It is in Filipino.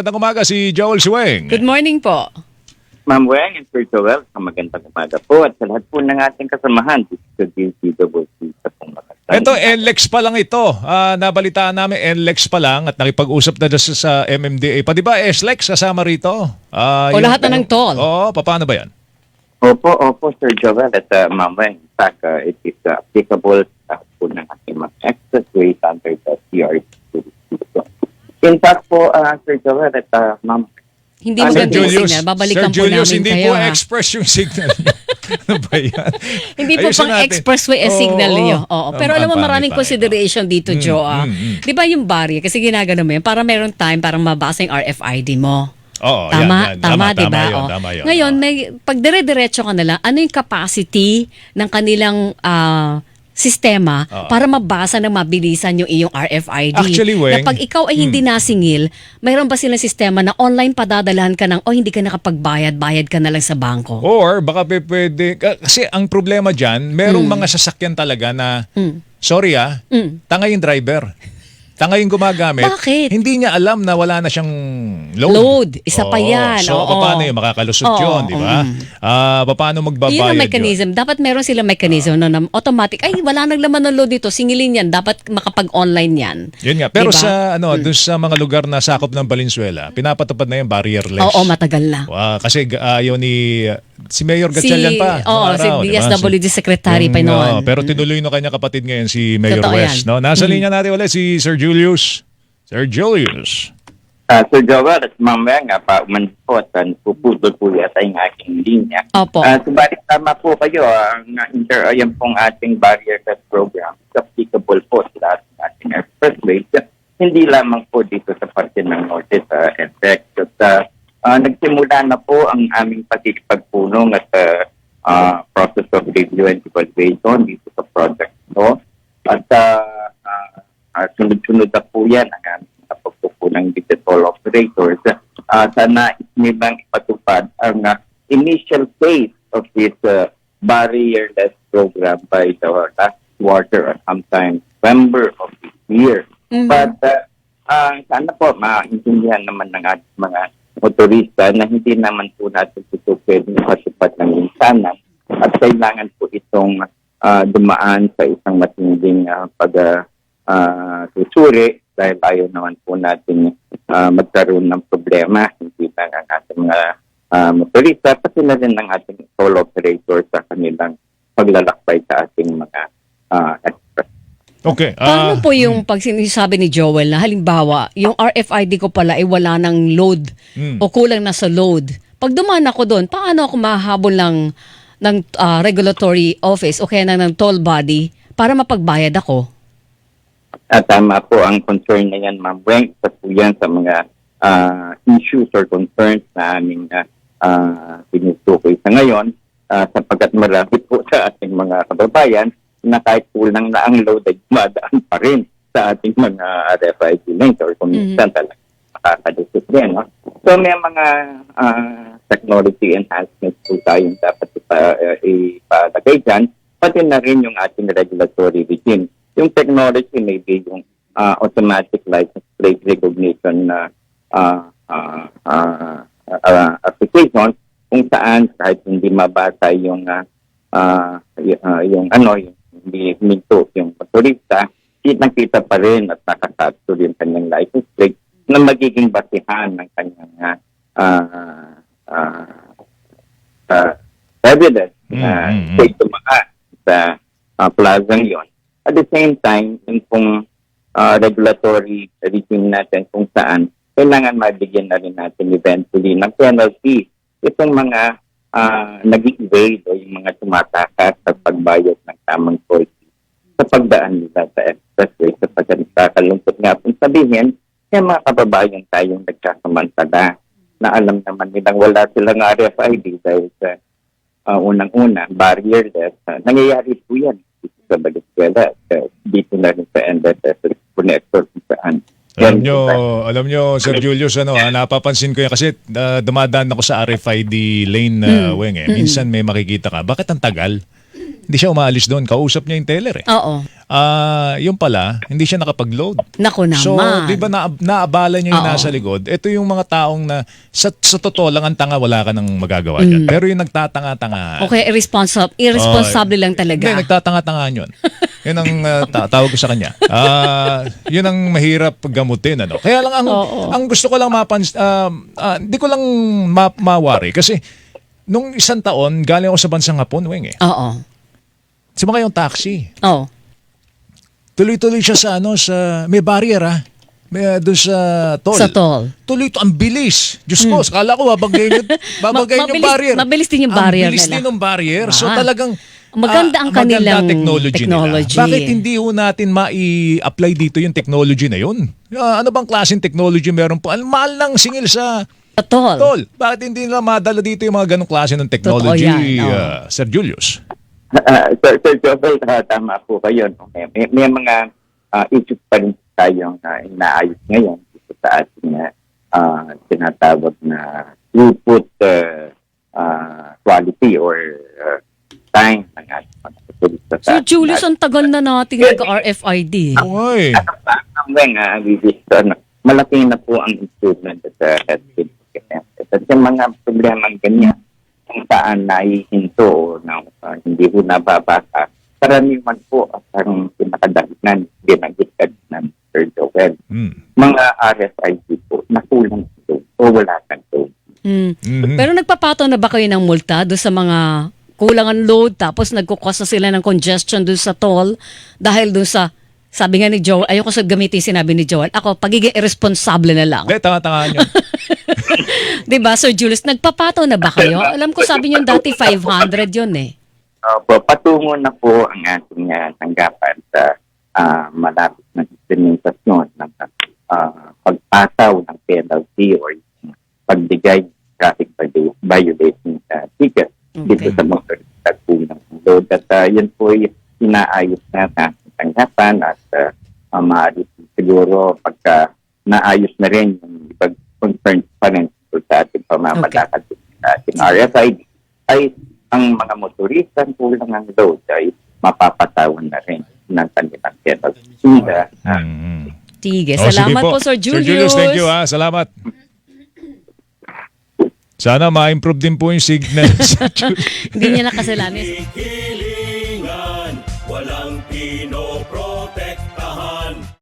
Magandang umaga si Joel Suweng. Good morning po. Ma'am Weng and Sir Joel, magandang umaga po at sa lahat po ng ating kasamahan dito sa DCWC sa pong makasama. Ito, NLEX pa lang ito. Nabalitaan namin, NLEX pa lang at nakipag-usap na sa MMDA. Pa di ba, SLEX kasama rito? O lahat na ng toll. Oo, paano ba yan? Opo, Sir Joel at Ma'am Weng. In fact, it is applicable sa po ng ating mga expressway under the CRT. In fact po, Sir Joel at Ma'am, Hindi mo Sir ganda yung Julius, signal. Babalikan Sir po Julius, namin hindi kayo. po express yung signal. Ano ba yan? Hindi po Ayusin pang natin. expressway ang signal Oo. niyo. Oo. Pero alam mo, Ang maraming pangit. consideration dito, Joe. Di ba yung barrier? Kasi ginagano mo yun para meron time para mabasa yung RFID mo. Oo, Tama, yan. tama, di ba? Yun, tama yun. Ngayon, may, pag dire-diretso ka nila, ano yung capacity ng kanilang sistema para mabasa ng mabilisan yung iyong RFID? Actually, Weng, na pag ikaw ay hindi nasingil, mayroon ba silang sistema na online padadalahan ka ng, hindi ka nakapagbayad, bayad ka na lang sa bangko? Or baka pwede, kasi ang problema dyan, merong mga sasakyan talaga na, sorry tanga yung driver. Tanga yung gumagamit. Bakit? Hindi niya alam na wala na siyang load. Load. Isa pa yan. So, Oo. paano yun? Makakalusot yun, di ba? Paano magbabayad Yun ang yun? mechanism. Dapat meron silang mechanism na automatic. Ay, wala nang laman ng load dito. Singilin yan. Dapat makapag-online yan. Yun nga. Pero Diba? sa dun sa mga lugar na sakop ng Valenzuela, pinapatupad na yung barrierless. Oo, matagal na. Kasi ayaw ni si Mayor Gatchalian pa. Oo, si DSWD Secretary pa noon. Pero tinuloy no kanya kapatid ngayon si Mayor Totoo West. yan. No? Nasa linya natin ulit si Sir Julius. Sir Julius. Sir Joel at Ma'am Weng, pauman po at puputol po yata yung aking linya. Opo. Subalit tama po kayo, yan pong ating barrier test program is applicable po sa lahat ng ating expressways. Hindi lamang po dito sa parte ng Norte sa NLEX. At nagsimula na po ang aming pakikipagpunong at process of review and evaluation dito sa project. No? At sunod-sunod na po yan ang aming pagpupunang digital operators. Sana nilang ipatupad ang initial phase of this barrierless program by the last quarter or sometime November of this year. But sana po maintindihan naman ng ating mga motorista na hindi naman po natin ito pwedeng matupad ng minsanan at kailangan po itong dumaan sa isang matinding susuri dahil ayaw naman po natin magkaroon ng problema hindi lang ang ating mga motorista pati na rin ang ating toll operator sa kanilang paglalakbay sa ating mga express. Okay. Paano po yung pag sinasabi ni Joel na halimbawa, yung RFID ko pala ay wala ng load o kulang na sa load. Pag dumaan ako doon, paano ako mahahabol ng regulatory office o kaya ng toll body para mapagbayad ako? Tama po ang concern na yan, Ma'am Weng. Isa po yan sa mga issues or concerns na aming tinutukoy sa ngayon sapagkat marami po sa ating mga kababayan na kahit kulang na ang load ay dumadaan pa rin sa ating mga RFID links or kung minsan talaga makakalusot din. No? So may mga technology enhancements po tayong dapat ipalagay dyan, pati na rin yung ating regulatory regime. Yung technology may be yung automatic license plate recognition na application kung saan kahit hindi mabasa yung hindi minto yung motorista, kitang-kita pa rin at nakakapture yung kanyang license plate na magiging basihan ng kanyang evidence na tumaan sa plazang yon. At the same time, yung pong regulatory regime natin kung saan kailangan mabigyan na rin natin eventually ng penalty itong mga nag-evade o yung mga tumatakas sa pagbayad ng tamang toll sa pagdaan nila sa expressway sapagkat nakakalungkot nga pong sabihin yung mga kababayan tayong nagkasamantala na alam naman nilang wala silang RFID dahil sa unang-una, barrierless. Nangyayari po yan dito sa Valenzuela dito na rin sa NLEX connector kung saan. Alam nyo, Sir Julius, napapansin ko yan kasi dumadaan ako sa RFID lane, Weng. Minsan may makikita ka. Bakit ang tagal? hindi siya umaalis doon. Kausap niya yung teller eh. Oo. Yung pala, hindi siya nakapag-load. Naku naman. So, di ba naabala niya yung Oo. nasa likod? Ito yung mga taong na sa totoo lang ang tanga, wala ka nang magagawa dyan. Pero yung nagtatanga-tanga. Okay, irresponsible lang talaga. Hindi, nagtatanga-tangaan yun. Yun ang tawag ko sa kanya. Yun ang mahirap gamutin. Ano? Kaya lang ang gusto ko lang hindi ko lang mawari. Kasi nung isang taon, galing ako sa bansang Hapon, Weng eh. Oo. Sumakay yung taxi. Oo. Tuloy-tuloy siya sa may barrier doon sa toll. Sa toll. Tuloy ito, ang bilis. Diyos ko, akala ko babagayin yung barrier. Mabilis din yung barrier Ang bilis nila. din yung barrier. So Ah. talagang Maganda ang kanilang technology. nila. Bakit hindi natin mai-apply dito yung technology na yun? Ano bang klaseng technology meron po? Ang mahal ng singil sa Sa toll. toll. Bakit hindi nila madala dito yung mga ganong klase ng technology, Totoo yan, Sir Julius? Sir Jobel, tama po kayo. No? May mga issues pa rin tayong inaayos ngayon dito sa ating tinatawag na throughput quality or time ng ating mga turista. So, Julius, ang tagal na nating nag-RFID. Oy. Malaki na po ang improvement sa health care. At yung mga problema ganyan, kung saan naihinto o hindi po nababasa, karaniwan po ang pinakadahilan, ginagitad ng Sir Joel. Mga RFID po, nakulang ito o wala kang ito. Pero nagpapato na ba kayo ng multa doon sa mga kulangan load tapos nagkukos na sila ng congestion doon sa toll dahil doon sa, sabi nga ni Joel, ayoko sa gamitin sinabi ni Joel, ako, pagiging irresponsible na lang. Hindi, tanga-tangaan yun. Diba, Sir Julius, nagpapato na ba kayo? Alam ko sabi niyo dati 500 yun eh. Patungo na po ang ating tanggapan sa malapit na implementasyon ng pagpataw ng penalty or pagbigay traffic violation ticket dito sa motor po ng load. At yan po ay inaayos na sa tanggapan at maaari siguro pagka naayos na rin yung concern pa rin sa ating pamamalakad sa ating RFID ay ang mga motorista kulang ang load ay mapapatawan na rin ng kanilang penalty. Sige, Oh, salamat sige po, Sir Julius. Sir Julius, thank you Salamat. Sana ma-improve din po yung signal. Hindi niya nakasalanan.